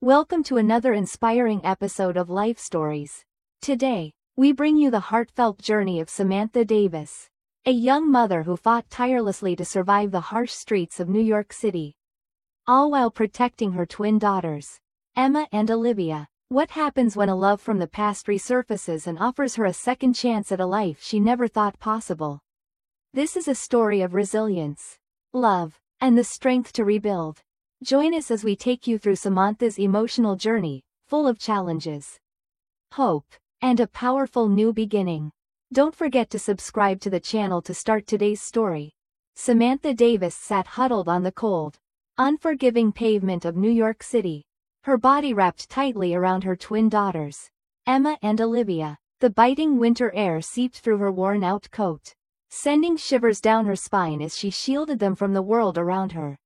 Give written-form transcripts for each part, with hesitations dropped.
Welcome to another inspiring episode of Life Stories. Today, we bring you the heartfelt journey of Samantha Davis, a young mother who fought tirelessly to survive the harsh streets of New York City, all while protecting her twin daughters, Emma and Olivia. What happens when a love from the past resurfaces and offers her a second chance at a life she never thought possible? This is a story of resilience, love, and the strength to rebuild. Join us as we take you through Samantha's emotional journey, full of challenges, hope, and a powerful new beginning. Don't forget to subscribe to the channel to start today's story. Samantha Davis sat huddled on the cold, unforgiving pavement of New York City, her body wrapped tightly around her twin daughters, Emma and Olivia. The biting winter air seeped through her worn-out coat, sending shivers down her spine as she shielded them from the world around her.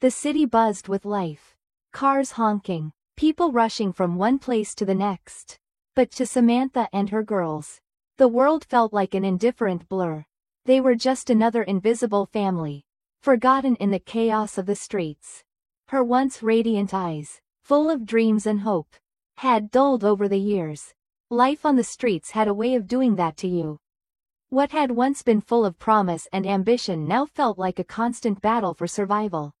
The city buzzed with life, cars honking, people rushing from one place to the next. But to Samantha and her girls, the world felt like an indifferent blur. They were just another invisible family, forgotten in the chaos of the streets. Her once radiant eyes, full of dreams and hope, had dulled over the years. Life on the streets had a way of doing that to you. What had once been full of promise and ambition now felt like a constant battle for survival.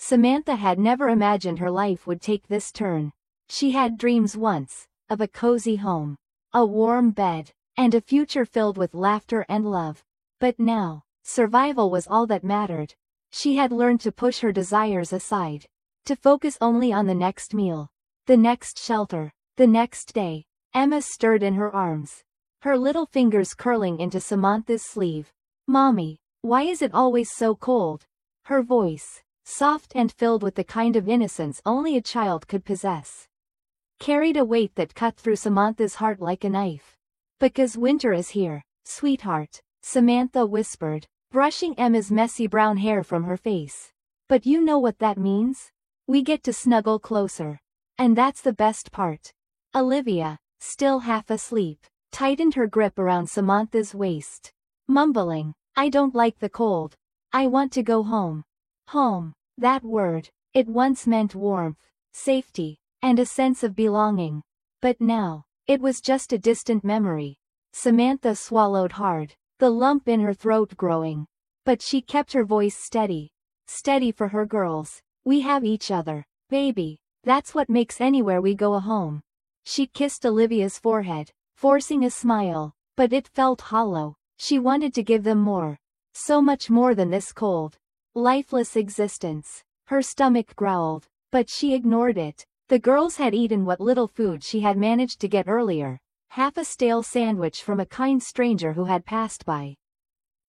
Samantha had never imagined her life would take this turn. She had dreams once, of a cozy home, a warm bed, and a future filled with laughter and love. But now, survival was all that mattered. She had learned to push her desires aside, to focus only on the next meal, the next shelter, the next day. Emma stirred in her arms, her little fingers curling into Samantha's sleeve. "Mommy, why is it always so cold?" Her voice, soft and filled with the kind of innocence only a child could possess, carried a weight that cut through Samantha's heart like a knife. "Because winter is here, sweetheart," Samantha whispered, brushing Emma's messy brown hair from her face. "But you know what that means? We get to snuggle closer. And that's the best part." Olivia, still half asleep, tightened her grip around Samantha's waist, mumbling, "I don't like the cold. I want to go home." Home. That word, it once meant warmth, safety, and a sense of belonging. But now, it was just a distant memory. Samantha swallowed hard, the lump in her throat growing. But she kept her voice steady. Steady for her girls. "We have each other, baby. That's what makes anywhere we go a home." She kissed Olivia's forehead, forcing a smile, but it felt hollow. She wanted to give them more. So much more than this cold, lifeless existence. Her stomach growled, but she ignored it. The girls had eaten what little food she had managed to get earlier, half a stale sandwich from a kind stranger who had passed by.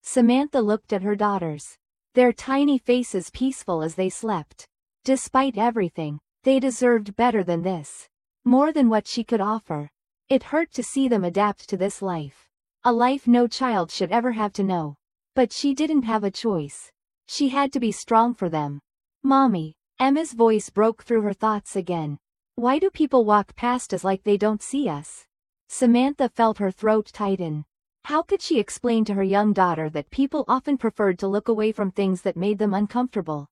Samantha looked at her daughters, their tiny faces peaceful as they slept. Despite everything, they deserved better than this. More than what she could offer. It hurt to see them adapt to this life. A life no child should ever have to know. But she didn't have a choice. She had to be strong for them. "Mommy," Emma's voice broke through her thoughts again. "Why do people walk past us like they don't see us?" Samantha felt her throat tighten. How could she explain to her young daughter that people often preferred to look away from things that made them uncomfortable?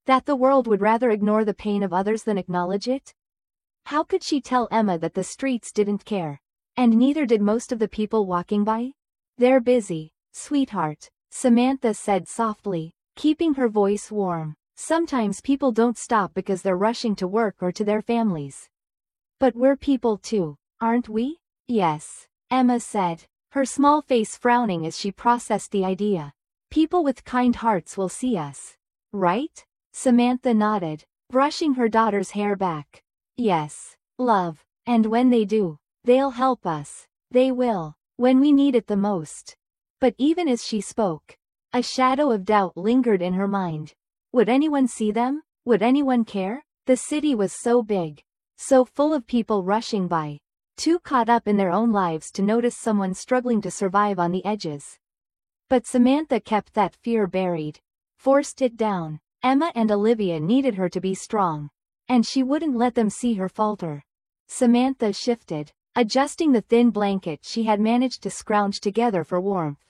That the world would rather ignore the pain of others than acknowledge it? How could she tell Emma that the streets didn't care? And neither did most of the people walking by? "They're busy, sweetheart," Samantha said softly, keeping her voice warm. "Sometimes people don't stop because they're rushing to work or to their families. But we're people too, aren't we?" "Yes," Emma said, her small face frowning as she processed the idea. "People with kind hearts will see us, right?" Samantha nodded, brushing her daughter's hair back. "Yes, love, and when they do, they'll help us. They will, when we need it the most." But even as she spoke, a shadow of doubt lingered in her mind. Would anyone see them? Would anyone care? The city was so big, so full of people rushing by, too caught up in their own lives to notice someone struggling to survive on the edges. But Samantha kept that fear buried, forced it down. Emma and Olivia needed her to be strong, and she wouldn't let them see her falter. Samantha shifted, adjusting the thin blanket she had managed to scrounge together for warmth.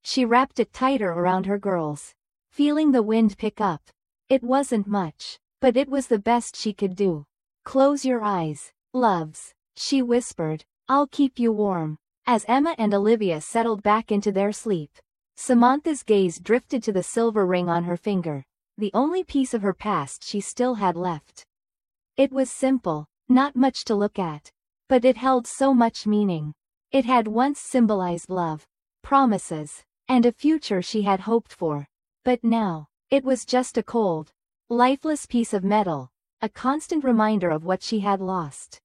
She wrapped it tighter around her girls, feeling the wind pick up. It wasn't much, but it was the best she could do. Close your eyes, loves, she whispered. I'll keep you warm. As Emma and Olivia settled back into their sleep, Samantha's gaze drifted to the silver ring on her finger, the only piece of her past she still had left. It was simple, not much to look at, but it held so much meaning. It had once symbolized love, promises, and a future she had hoped for. But now, it was just a cold, lifeless piece of metal, a constant reminder of what she had lost.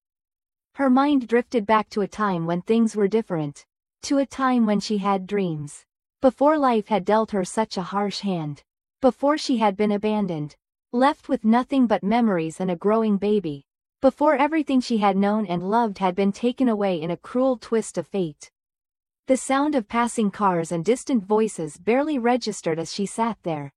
Her mind drifted back to a time when things were different, to a time when she had dreams. Before life had dealt her such a harsh hand. Before she had been abandoned, left with nothing but memories and a growing baby. Before everything she had known and loved had been taken away in a cruel twist of fate. The sound of passing cars and distant voices barely registered as she sat there,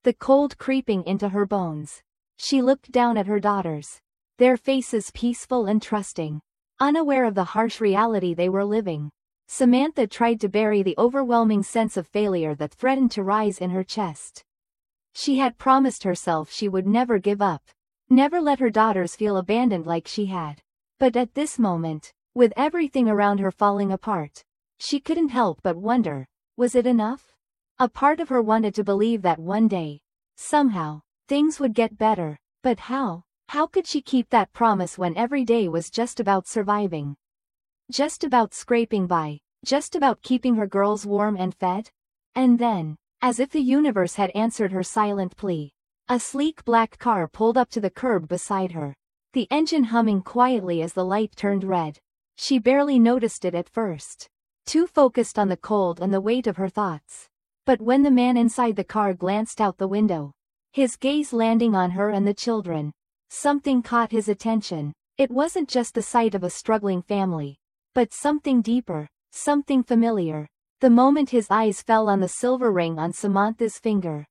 the cold creeping into her bones. She looked down at her daughters, their faces peaceful and trusting, unaware of the harsh reality they were living. Samantha tried to bury the overwhelming sense of failure that threatened to rise in her chest. She had promised herself she would never give up, never let her daughters feel abandoned like she had. But at this moment, with everything around her falling apart, she couldn't help but wonder, was it enough? A part of her wanted to believe that one day, somehow, things would get better, but how? How could she keep that promise when every day was just about surviving? Just about scraping by, just about keeping her girls warm and fed? And then, as if the universe had answered her silent plea, a sleek black car pulled up to the curb beside her, the engine humming quietly as the light turned red. She barely noticed it at first, too focused on the cold and the weight of her thoughts. But when the man inside the car glanced out the window, his gaze landing on her and the children, something caught his attention. It wasn't just the sight of a struggling family, but something deeper, something familiar. The moment his eyes fell on the silver ring on Samantha's finger,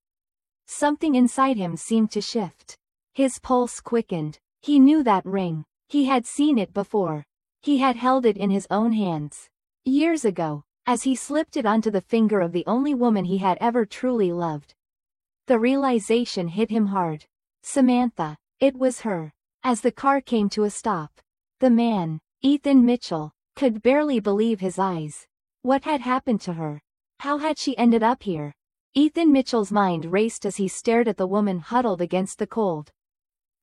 something inside him seemed to shift. His pulse quickened. He knew that ring. He had seen it before. He had held it in his own hands. Years ago, as he slipped it onto the finger of the only woman he had ever truly loved. The realization hit him hard. Samantha. It was her. As the car came to a stop, the man, Ethan Mitchell, could barely believe his eyes. What had happened to her? How had she ended up here? Ethan Mitchell's mind raced as he stared at the woman huddled against the cold,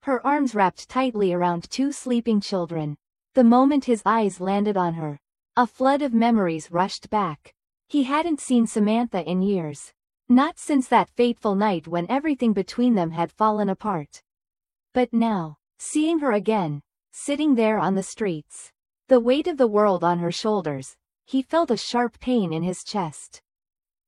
her arms wrapped tightly around two sleeping children. The moment his eyes landed on her, a flood of memories rushed back. He hadn't seen Samantha in years. Not since that fateful night when everything between them had fallen apart. But now, seeing her again, sitting there on the streets, the weight of the world on her shoulders, he felt a sharp pain in his chest.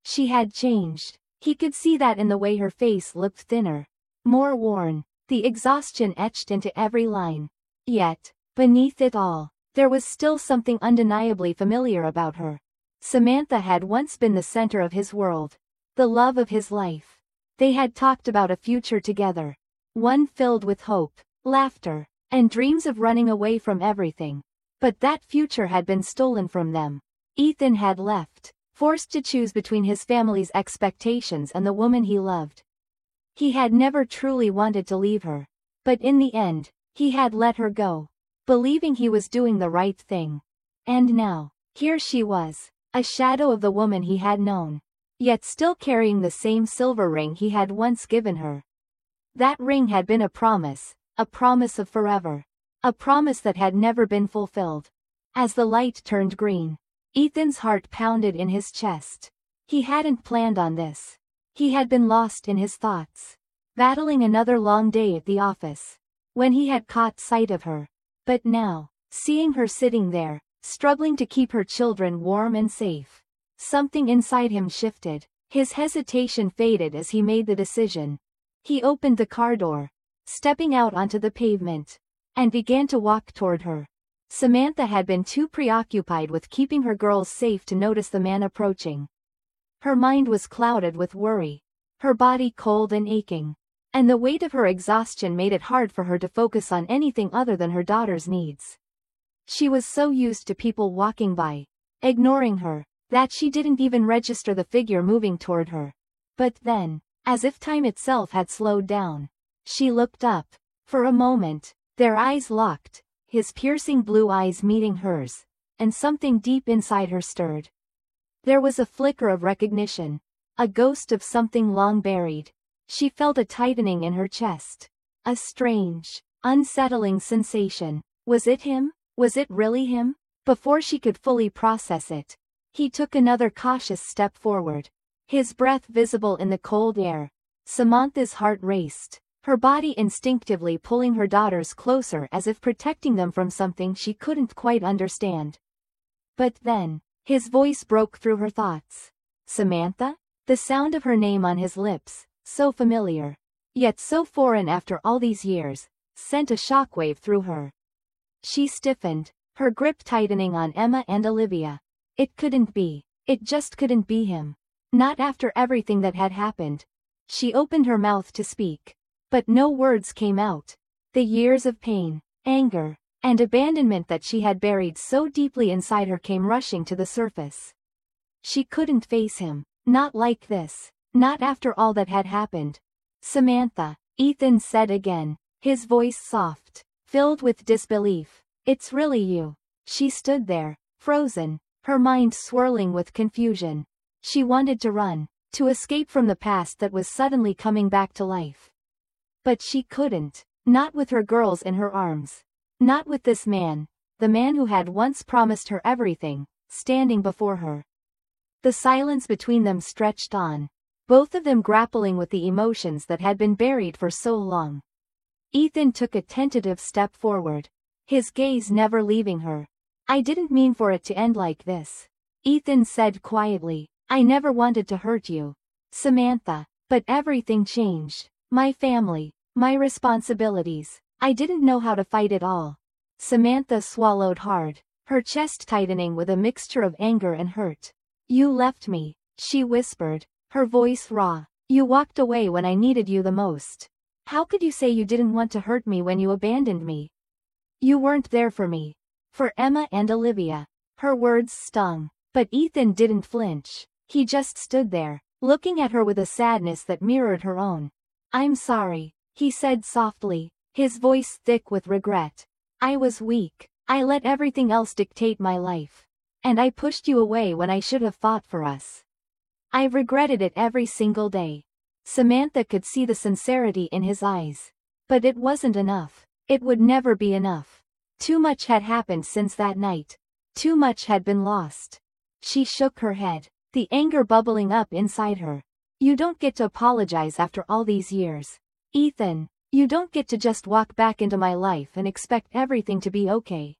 She had changed. He could see that in the way her face looked thinner, more worn, the exhaustion etched into every line. Yet, beneath it all, there was still something undeniably familiar about her. Samantha had once been the center of his world, the love of his life. They had talked about a future together, one filled with hope, laughter, and dreams of running away from everything. But that future had been stolen from them. Ethan had left, forced to choose between his family's expectations and the woman he loved. He had never truly wanted to leave her, but in the end, he had let her go, believing he was doing the right thing. And now, here she was, a shadow of the woman he had known, yet still carrying the same silver ring he had once given her. That ring had been a promise of forever, a promise that had never been fulfilled. As the light turned green, Ethan's heart pounded in his chest. He hadn't planned on this. He had been lost in his thoughts, battling another long day at the office, when he had caught sight of her. But now, seeing her sitting there, struggling to keep her children warm and safe, something inside him shifted. His hesitation faded as he made the decision. He opened the car door, stepping out onto the pavement, and began to walk toward her. Samantha had been too preoccupied with keeping her girls safe to notice the man approaching. Her mind was clouded with worry, her body cold and aching, and the weight of her exhaustion made it hard for her to focus on anything other than her daughter's needs. She was so used to people walking by, ignoring her, that she didn't even register the figure moving toward her. But then, as if time itself had slowed down, she looked up. For a moment, Their eyes locked, his piercing blue eyes meeting hers, and something deep inside her stirred. There was a flicker of recognition, a ghost of something long buried. She felt a tightening in her chest. A strange, unsettling sensation. Was it him? Was it really him? Before she could fully process it, he took another cautious step forward, his breath visible in the cold air. Samantha's heart raced, her body instinctively pulling her daughters closer as if protecting them from something she couldn't quite understand. But then, his voice broke through her thoughts. Samantha? The sound of her name on his lips, so familiar, yet so foreign after all these years, sent a shockwave through her. She stiffened, her grip tightening on Emma and Olivia. It couldn't be. It just couldn't be him. Not after everything that had happened. She opened her mouth to speak, but no words came out. The years of pain, anger, and abandonment that she had buried so deeply inside her came rushing to the surface. She couldn't face him, not like this, not after all that had happened. Samantha, Ethan said again, his voice soft, filled with disbelief. It's really you. She stood there, frozen, her mind swirling with confusion. She wanted to run, to escape from the past that was suddenly coming back to life. But she couldn't, not with her girls in her arms. Not with this man, the man who had once promised her everything, standing before her. The silence between them stretched on, both of them grappling with the emotions that had been buried for so long. Ethan took a tentative step forward, his gaze never leaving her. I didn't mean for it to end like this. Ethan said quietly, I never wanted to hurt you, Samantha, but everything changed. My family, my responsibilities. I didn't know how to fight it all. Samantha swallowed hard, her chest tightening with a mixture of anger and hurt. You left me, she whispered, her voice raw. You walked away when I needed you the most. How could you say you didn't want to hurt me when you abandoned me? You weren't there for me. For Emma and Olivia. Her words stung, but Ethan didn't flinch. He just stood there, looking at her with a sadness that mirrored her own. I'm sorry, he said softly, his voice thick with regret. I was weak. I let everything else dictate my life. And I pushed you away when I should have fought for us. I've regretted it every single day. Samantha could see the sincerity in his eyes. But it wasn't enough. It would never be enough. Too much had happened since that night. Too much had been lost. She shook her head, the anger bubbling up inside her. You don't get to apologize after all these years. Ethan, you don't get to just walk back into my life and expect everything to be okay.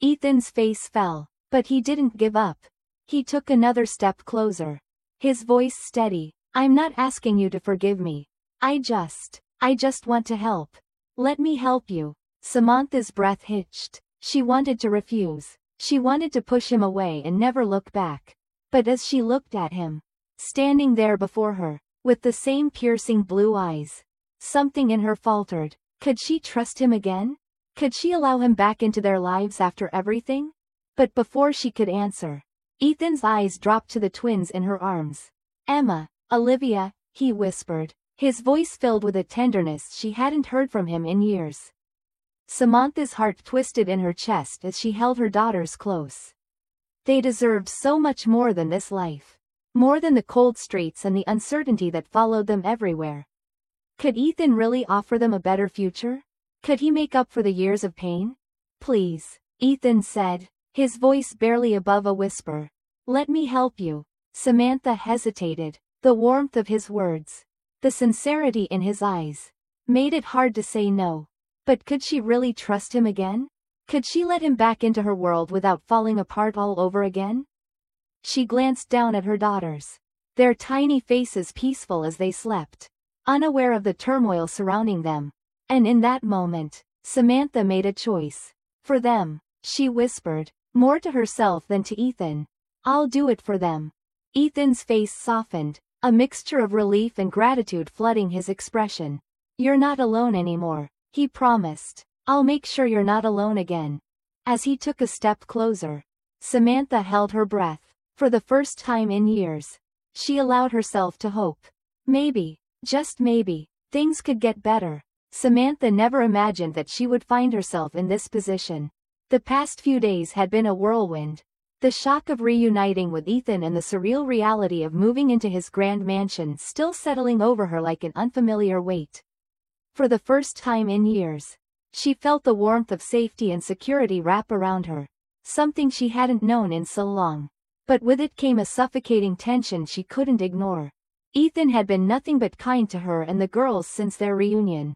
Ethan's face fell, but he didn't give up. He took another step closer, his voice steady. I'm not asking you to forgive me. I just want to help. Let me help you. Samantha's breath hitched. She wanted to refuse. She wanted to push him away and never look back. But as she looked at him, standing there before her, with the same piercing blue eyes, something in her faltered. Could she trust him again? Could she allow him back into their lives after everything? But before she could answer, Ethan's eyes dropped to the twins in her arms. Emma, Olivia, he whispered, his voice filled with a tenderness she hadn't heard from him in years. Samantha's heart twisted in her chest as she held her daughters close. They deserved so much more than this life. More than the cold streets and the uncertainty that followed them everywhere. Could Ethan really offer them a better future? Could he make up for the years of pain? Please, Ethan said, his voice barely above a whisper. Let me help you. Samantha hesitated. The warmth of his words, the sincerity in his eyes, made it hard to say no. But could she really trust him again? Could she let him back into her world without falling apart all over again? She glanced down at her daughters, their tiny faces peaceful as they slept, unaware of the turmoil surrounding them. And in that moment, Samantha made a choice. For them, she whispered, more to herself than to Ethan. I'll do it for them. Ethan's face softened, a mixture of relief and gratitude flooding his expression. You're not alone anymore, he promised. I'll make sure you're not alone again. As he took a step closer, Samantha held her breath. For the first time in years, she allowed herself to hope. Maybe, just maybe, things could get better. Samantha never imagined that she would find herself in this position. The past few days had been a whirlwind. The shock of reuniting with Ethan and the surreal reality of moving into his grand mansion still settling over her like an unfamiliar weight. For the first time in years, she felt the warmth of safety and security wrap around her, something she hadn't known in so long. But with it came a suffocating tension she couldn't ignore. Ethan had been nothing but kind to her and the girls since their reunion.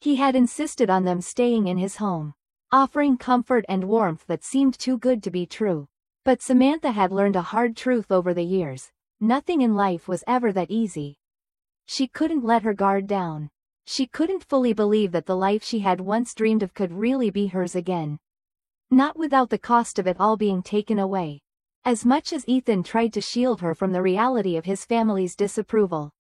He had insisted on them staying in his home, offering comfort and warmth that seemed too good to be true. But Samantha had learned a hard truth over the years: nothing in life was ever that easy. She couldn't let her guard down. She couldn't fully believe that the life she had once dreamed of could really be hers again. Not without the cost of it all being taken away. As much as Ethan tried to shield her from the reality of his family's disapproval,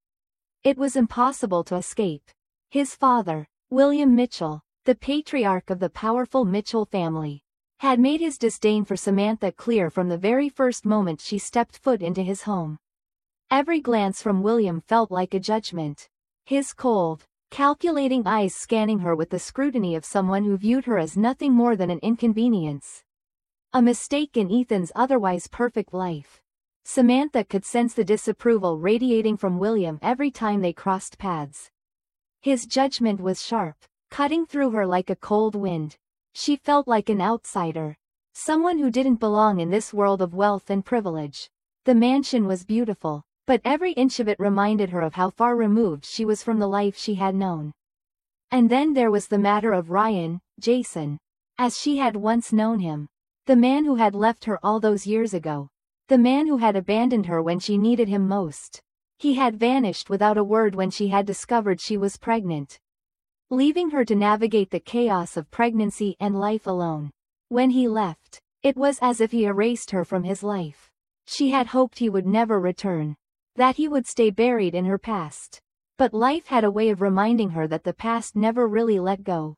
it was impossible to escape. His father, William Mitchell, the patriarch of the powerful Mitchell family, had made his disdain for Samantha clear from the very first moment she stepped foot into his home. Every glance from William felt like a judgment. His cold, calculating eyes scanning her with the scrutiny of someone who viewed her as nothing more than an inconvenience. A mistake in Ethan's otherwise perfect life. Samantha could sense the disapproval radiating from William every time they crossed paths. His judgment was sharp, cutting through her like a cold wind. She felt like an outsider, someone who didn't belong in this world of wealth and privilege. The mansion was beautiful, but every inch of it reminded her of how far removed she was from the life she had known. And then there was the matter of Ryan, Jason, as she had once known him. The man who had left her all those years ago. The man who had abandoned her when she needed him most. He had vanished without a word when she had discovered she was pregnant, leaving her to navigate the chaos of pregnancy and life alone. When he left, it was as if he erased her from his life. She had hoped he would never return, that he would stay buried in her past. But life had a way of reminding her that the past never really let go.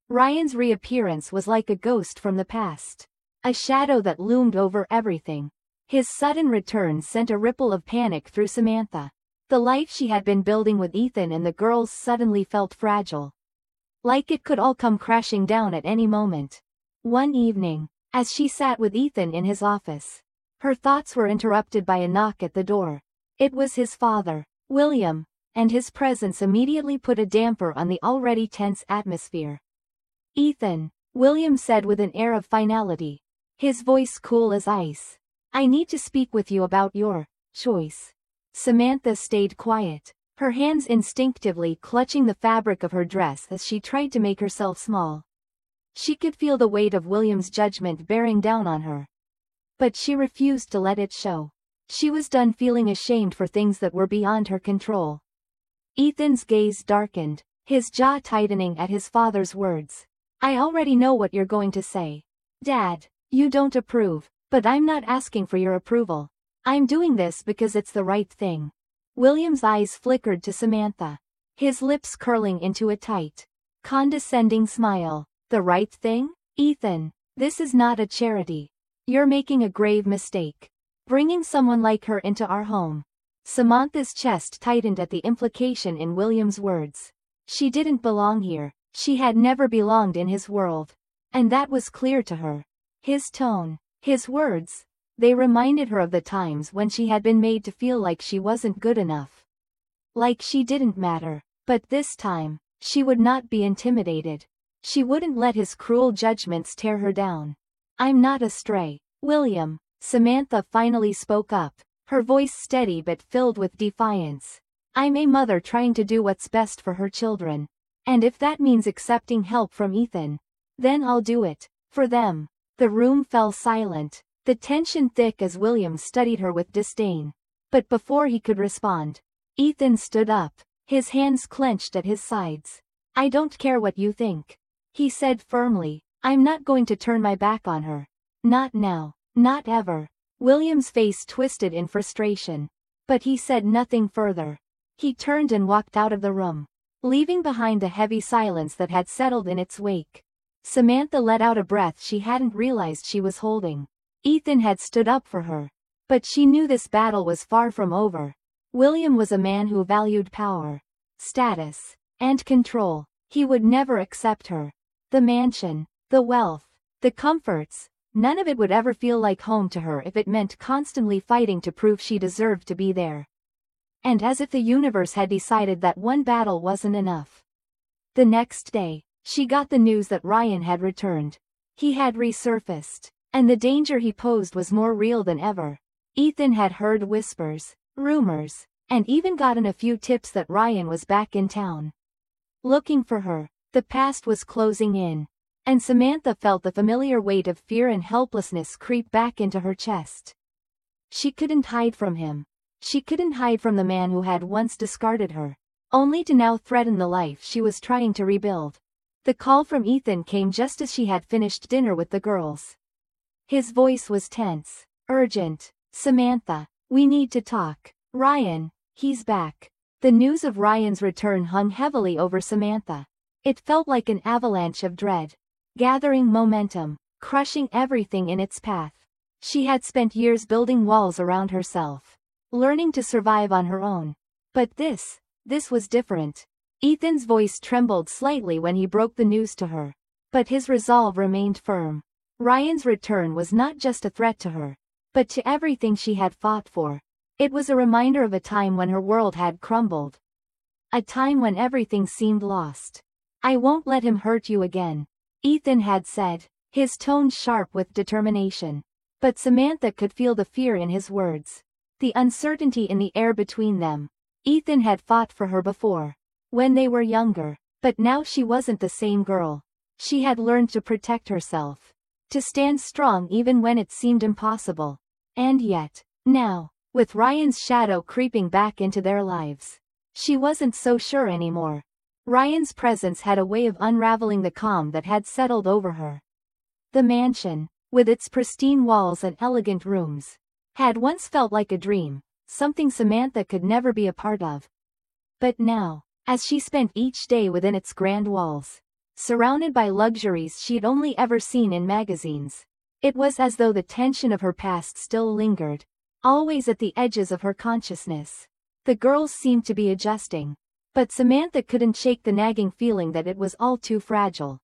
Ryan's reappearance was like a ghost from the past, a shadow that loomed over everything. His sudden return sent a ripple of panic through Samantha. The life she had been building with Ethan and the girls suddenly felt fragile, like it could all come crashing down at any moment. One evening, as she sat with Ethan in his office, her thoughts were interrupted by a knock at the door. It was his father, William, and his presence immediately put a damper on the already tense atmosphere. "Ethan," William said with an air of finality, his voice cool as ice. "I need to speak with you about your choice." Samantha stayed quiet, her hands instinctively clutching the fabric of her dress as she tried to make herself small. She could feel the weight of William's judgment bearing down on her. But she refused to let it show. She was done feeling ashamed for things that were beyond her control. Ethan's gaze darkened, his jaw tightening at his father's words. "I already know what you're going to say. Dad, you don't approve, but I'm not asking for your approval. I'm doing this because it's the right thing." William's eyes flickered to Samantha, his lips curling into a tight, condescending smile. "The right thing? Ethan, this is not a charity. You're making a grave mistake, bringing someone like her into our home." Samantha's chest tightened at the implication in William's words. She didn't belong here. She had never belonged in his world. And that was clear to her. His tone, his words, they reminded her of the times when she had been made to feel like she wasn't good enough, like she didn't matter. But this time, she would not be intimidated. She wouldn't let his cruel judgments tear her down. "I'm not a stray, William," Samantha finally spoke up, her voice steady but filled with defiance. "I'm a mother trying to do what's best for her children. And if that means accepting help from Ethan, then I'll do it, for them." The room fell silent, the tension thick as William studied her with disdain. But before he could respond, Ethan stood up, his hands clenched at his sides. "I don't care what you think," he said firmly. "I'm not going to turn my back on her. Not now, not ever." William's face twisted in frustration, but he said nothing further. He turned and walked out of the room, leaving behind the heavy silence that had settled in its wake. Samantha let out a breath she hadn't realized she was holding. Ethan had stood up for her, but she knew this battle was far from over. William was a man who valued power, status, and control, He would never accept her. The mansion, the wealth, the comforts, none of it would ever feel like home to her if it meant constantly fighting to prove she deserved to be there. And as if the universe had decided that one battle wasn't enough. The next day, she got the news that Ryan had returned. He had resurfaced, and the danger he posed was more real than ever. Ethan had heard whispers, rumors, and even gotten a few tips that Ryan was back in town. Looking for her, the past was closing in, and Samantha felt the familiar weight of fear and helplessness creep back into her chest. She couldn't hide from him. She couldn't hide from the man who had once discarded her, only to now threaten the life she was trying to rebuild. The call from Ethan came just as she had finished dinner with the girls. His voice was tense, urgent. "Samantha, we need to talk. Ryan, he's back." The news of Ryan's return hung heavily over Samantha. It felt like an avalanche of dread, gathering momentum, crushing everything in its path. She had spent years building walls around herself, learning to survive on her own. But this was different. Ethan's voice trembled slightly when he broke the news to her, but his resolve remained firm. Ryan's return was not just a threat to her, but to everything she had fought for. It was a reminder of a time when her world had crumbled. A time when everything seemed lost. "I won't let him hurt you again," Ethan had said, his tone sharp with determination. But Samantha could feel the fear in his words, the uncertainty in the air between them. Ethan had fought for her before, when they were younger, but now she wasn't the same girl. She had learned to protect herself, to stand strong even when it seemed impossible. And yet, now, with Ryan's shadow creeping back into their lives, she wasn't so sure anymore. Ryan's presence had a way of unraveling the calm that had settled over her. The mansion, with its pristine walls and elegant rooms, had once felt like a dream, something Samantha could never be a part of. But now, as she spent each day within its grand walls, surrounded by luxuries she'd only ever seen in magazines, it was as though the tension of her past still lingered, always at the edges of her consciousness. The girls seemed to be adjusting, but Samantha couldn't shake the nagging feeling that it was all too fragile,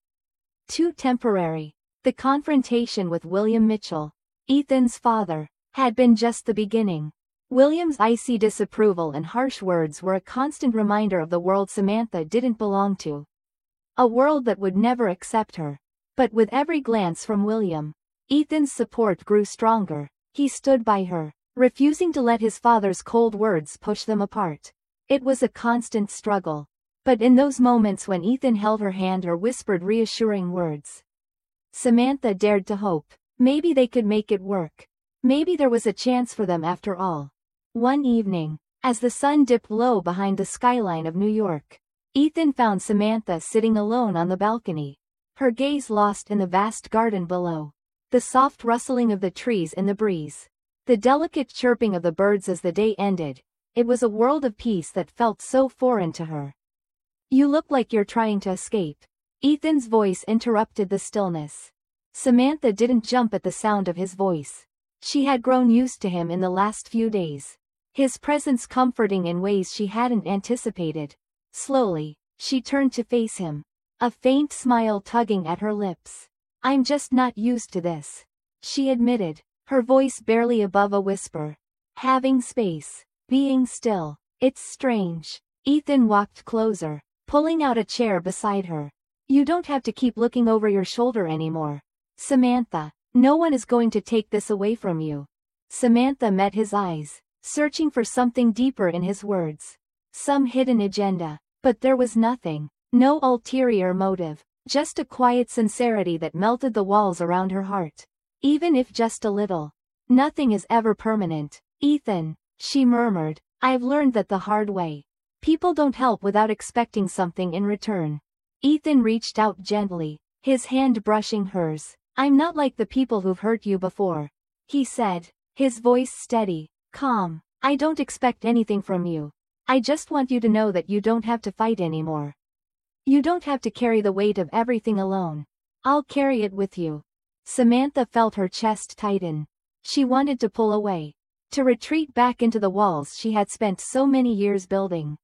too temporary. The confrontation with William Mitchell, Ethan's father, had been just the beginning. William's icy disapproval and harsh words were a constant reminder of the world Samantha didn't belong to. A world that would never accept her. But with every glance from William, Ethan's support grew stronger. He stood by her, refusing to let his father's cold words push them apart. It was a constant struggle. But in those moments when Ethan held her hand or whispered reassuring words, Samantha dared to hope. Maybe they could make it work. Maybe there was a chance for them after all. One evening, as the sun dipped low behind the skyline of New York, Ethan found Samantha sitting alone on the balcony, her gaze lost in the vast garden below. The soft rustling of the trees in the breeze, the delicate chirping of the birds as the day ended, it was a world of peace that felt so foreign to her. "You look like you're trying to escape." Ethan's voice interrupted the stillness. Samantha didn't jump at the sound of his voice. She had grown used to him in the last few days, his presence comforting in ways she hadn't anticipated. Slowly, she turned to face him, a faint smile tugging at her lips. "I'm just not used to this," she admitted, her voice barely above a whisper. "Having space, being still, it's strange." Ethan walked closer, pulling out a chair beside her. "You don't have to keep looking over your shoulder anymore, Samantha. No one is going to take this away from you." Samantha met his eyes, searching for something deeper in his words. Some hidden agenda. But there was nothing. No ulterior motive. Just a quiet sincerity that melted the walls around her heart. Even if just a little. "Nothing is ever permanent, Ethan," she murmured. "I've learned that the hard way. People don't help without expecting something in return." Ethan reached out gently, his hand brushing hers. "I'm not like the people who've hurt you before," he said, his voice steady, calm. "I don't expect anything from you. I just want you to know that you don't have to fight anymore. You don't have to carry the weight of everything alone. I'll carry it with you." Samantha felt her chest tighten. She wanted to pull away, to retreat back into the walls she had spent so many years building.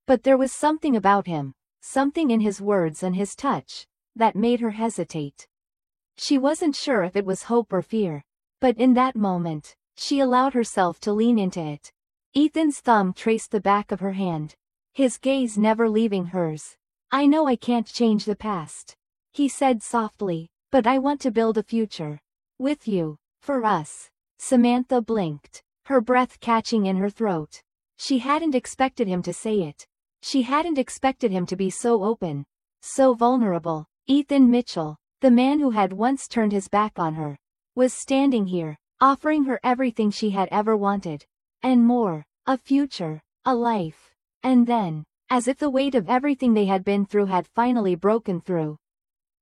But there was something about him, something in his words and his touch, that made her hesitate. She wasn't sure if it was hope or fear, but in that moment, she allowed herself to lean into it. Ethan's thumb traced the back of her hand, his gaze never leaving hers. "I know I can't change the past," he said softly, "but I want to build a future. With you. For us." Samantha blinked, her breath catching in her throat. She hadn't expected him to say it. She hadn't expected him to be so open, so vulnerable. Ethan Mitchell, the man who had once turned his back on her, was standing here, offering her everything she had ever wanted. And more. A future. A life. And then, as if the weight of everything they had been through had finally broken through,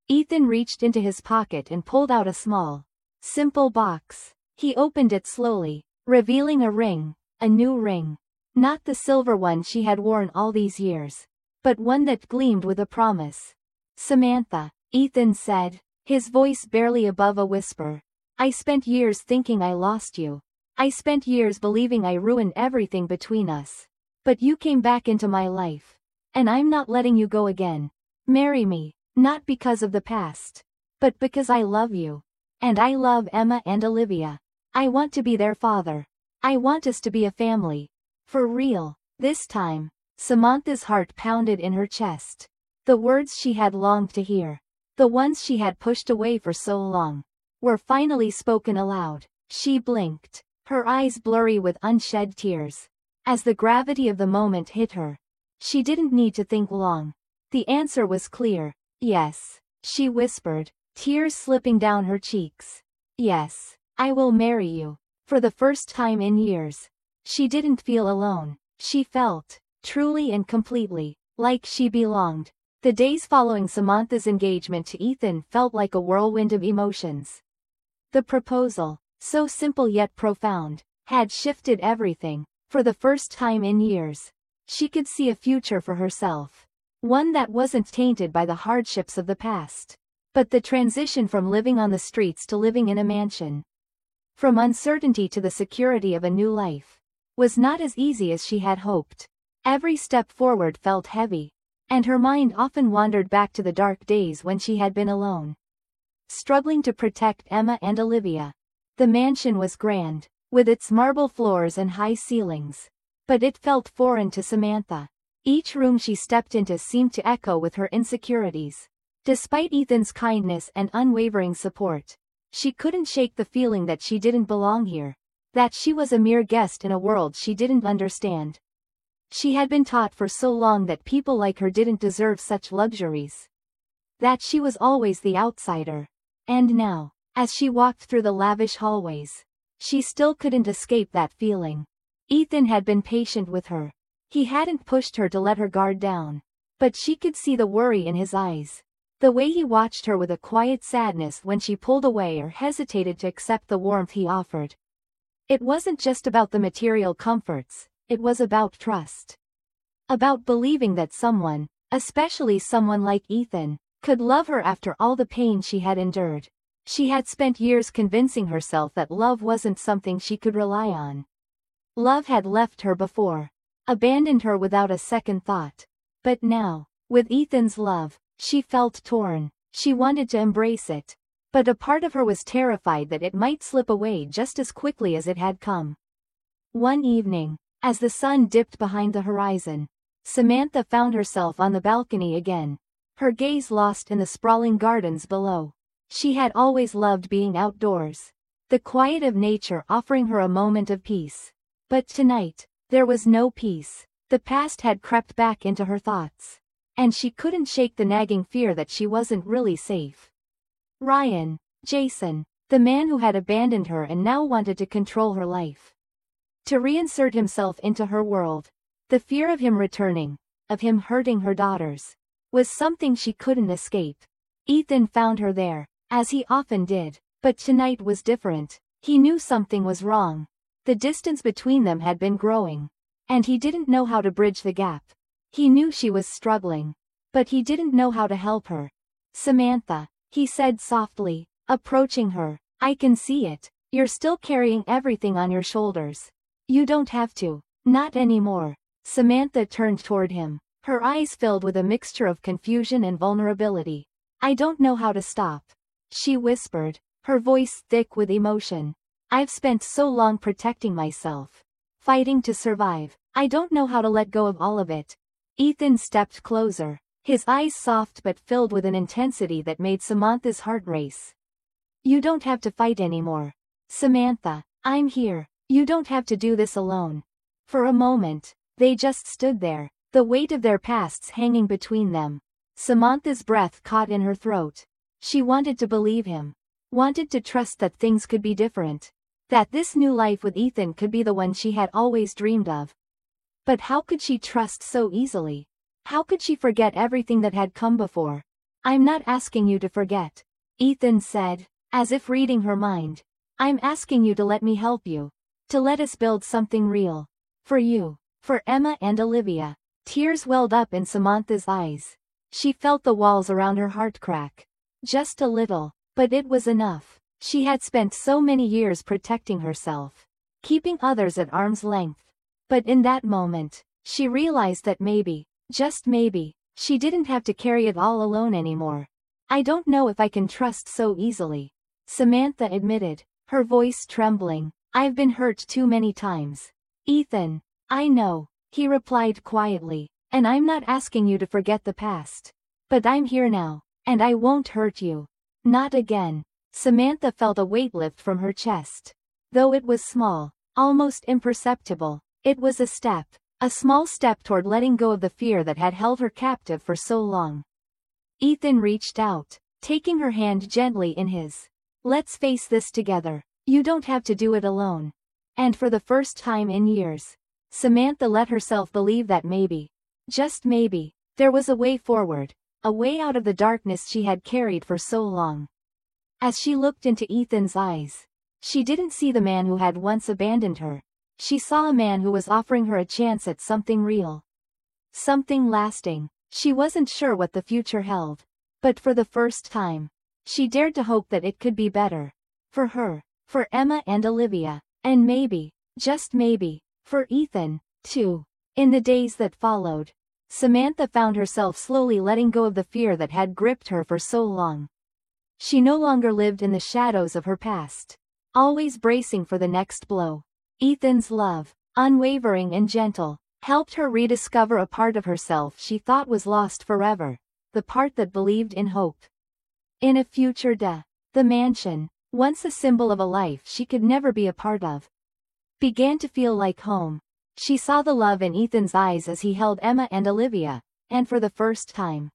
Ethan reached into his pocket and pulled out a small, simple box. He opened it slowly, revealing a ring, a new ring. Not the silver one she had worn all these years, but one that gleamed with a promise. "Samantha," Ethan said, his voice barely above a whisper. "I spent years thinking I lost you. I spent years believing I ruined everything between us. But you came back into my life. And I'm not letting you go again. Marry me, not because of the past, but because I love you. And I love Emma and Olivia. I want to be their father. I want us to be a family. For real." This time, Samantha's heart pounded in her chest. The words she had longed to hear, the ones she had pushed away for so long, were finally spoken aloud. She blinked, her eyes blurry with unshed tears. As the gravity of the moment hit her, she didn't need to think long. The answer was clear. "Yes," she whispered, tears slipping down her cheeks. "Yes, I will marry you." For the first time in years, she didn't feel alone. She felt, truly and completely, like she belonged. The days following Samantha's engagement to Ethan felt like a whirlwind of emotions. The proposal, so simple yet profound, had shifted everything. For the first time in years, she could see a future for herself. One that wasn't tainted by the hardships of the past. But the transition from living on the streets to living in a mansion, from uncertainty to the security of a new life, was not as easy as she had hoped. Every step forward felt heavy, and her mind often wandered back to the dark days when she had been alone, struggling to protect Emma and Olivia. The mansion was grand, with its marble floors and high ceilings, but it felt foreign to Samantha. Each room she stepped into seemed to echo with her insecurities. Despite Ethan's kindness and unwavering support, she couldn't shake the feeling that she didn't belong here, that she was a mere guest in a world she didn't understand. She had been taught for so long that people like her didn't deserve such luxuries, that she was always the outsider. And now, as she walked through the lavish hallways, she still couldn't escape that feeling. Ethan had been patient with her. He hadn't pushed her to let her guard down. But she could see the worry in his eyes. The way he watched her with a quiet sadness when she pulled away or hesitated to accept the warmth he offered. It wasn't just about the material comforts, it was about trust. About believing that someone, especially someone like Ethan, could love her after all the pain she had endured. She had spent years convincing herself that love wasn't something she could rely on. Love had left her before, abandoned her without a second thought. But now, with Ethan's love, she felt torn. She wanted to embrace it, but a part of her was terrified that it might slip away just as quickly as it had come. One evening, as the sun dipped behind the horizon, Samantha found herself on the balcony again, her gaze lost in the sprawling gardens below. She had always loved being outdoors, the quiet of nature offering her a moment of peace. But tonight, there was no peace. The past had crept back into her thoughts, and she couldn't shake the nagging fear that she wasn't really safe. Ryan, Jason, the man who had abandoned her and now wanted to control her life, to reinsert himself into her world. The fear of him returning, of him hurting her daughters, was something she couldn't escape. Ethan found her there, as he often did, but tonight was different. He knew something was wrong. The distance between them had been growing, and he didn't know how to bridge the gap. He knew she was struggling, but he didn't know how to help her. "Samantha," he said softly, approaching her, "I can see it. You're still carrying everything on your shoulders. You don't have to. Not anymore." Samantha turned toward him, her eyes filled with a mixture of confusion and vulnerability. "I don't know how to stop," she whispered, her voice thick with emotion. "I've spent so long protecting myself, fighting to survive. I don't know how to let go of all of it." Ethan stepped closer, his eyes soft but filled with an intensity that made Samantha's heart race. "You don't have to fight anymore, Samantha. I'm here. You don't have to do this alone." For a moment, they just stood there, the weight of their pasts hanging between them. Samantha's breath caught in her throat. She wanted to believe him, wanted to trust that things could be different, that this new life with Ethan could be the one she had always dreamed of. But how could she trust so easily? How could she forget everything that had come before? "I'm not asking you to forget," Ethan said, as if reading her mind. "I'm asking you to let me help you. To let us build something real. For you. For Emma and Olivia." Tears welled up in Samantha's eyes. She felt the walls around her heart crack. Just a little, but it was enough. She had spent so many years protecting herself, keeping others at arm's length. But in that moment, she realized that maybe, just maybe, she didn't have to carry it all alone anymore. "I don't know if I can trust so easily," Samantha admitted, her voice trembling. "I've been hurt too many times." "Ethan, I know," he replied quietly, "and I'm not asking you to forget the past. But I'm here now, and I won't hurt you. Not again." Samantha felt a weight lift from her chest. Though it was small, almost imperceptible, it was a small step toward letting go of the fear that had held her captive for so long. Ethan reached out, taking her hand gently in his. "Let's face this together. You don't have to do it alone." And for the first time in years, Samantha let herself believe that maybe, just maybe, there was a way forward, a way out of the darkness she had carried for so long. As she looked into Ethan's eyes, she didn't see the man who had once abandoned her. She saw a man who was offering her a chance at something real. Something lasting. She wasn't sure what the future held. But for the first time, she dared to hope that it could be better. For her, for Emma and Olivia, and maybe, just maybe, for Ethan, too. In the days that followed, Samantha found herself slowly letting go of the fear that had gripped her for so long. She no longer lived in the shadows of her past, always bracing for the next blow. Ethan's love, unwavering and gentle, helped her rediscover a part of herself she thought was lost forever, the part that believed in hope. In a future the mansion, once a symbol of a life she could never be a part of, began to feel like home. She saw the love in Ethan's eyes as he held Emma and Olivia, and for the first time,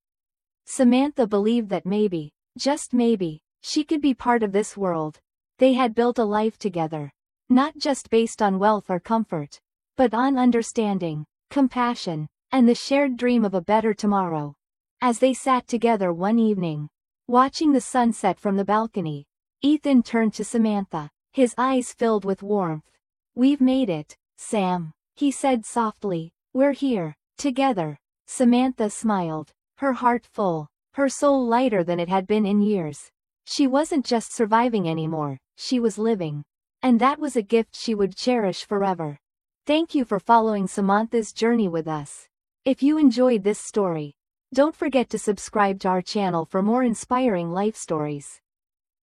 Samantha believed that maybe, just maybe, she could be part of this world. They had built a life together, not just based on wealth or comfort, but on understanding, compassion, and the shared dream of a better tomorrow. As they sat together one evening, watching the sunset from the balcony, Ethan turned to Samantha, his eyes filled with warmth. "We've made it, Sam," he said softly. "We're here, together." Samantha smiled, her heart full, her soul lighter than it had been in years. She wasn't just surviving anymore, she was living. And that was a gift she would cherish forever. Thank you for following Samantha's journey with us. If you enjoyed this story, don't forget to subscribe to our channel for more inspiring life stories.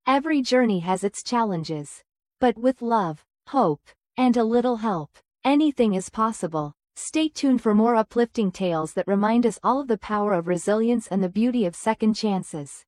Every journey has its challenges. But with love, hope, and a little help, anything is possible. Stay tuned for more uplifting tales that remind us all of the power of resilience and the beauty of second chances.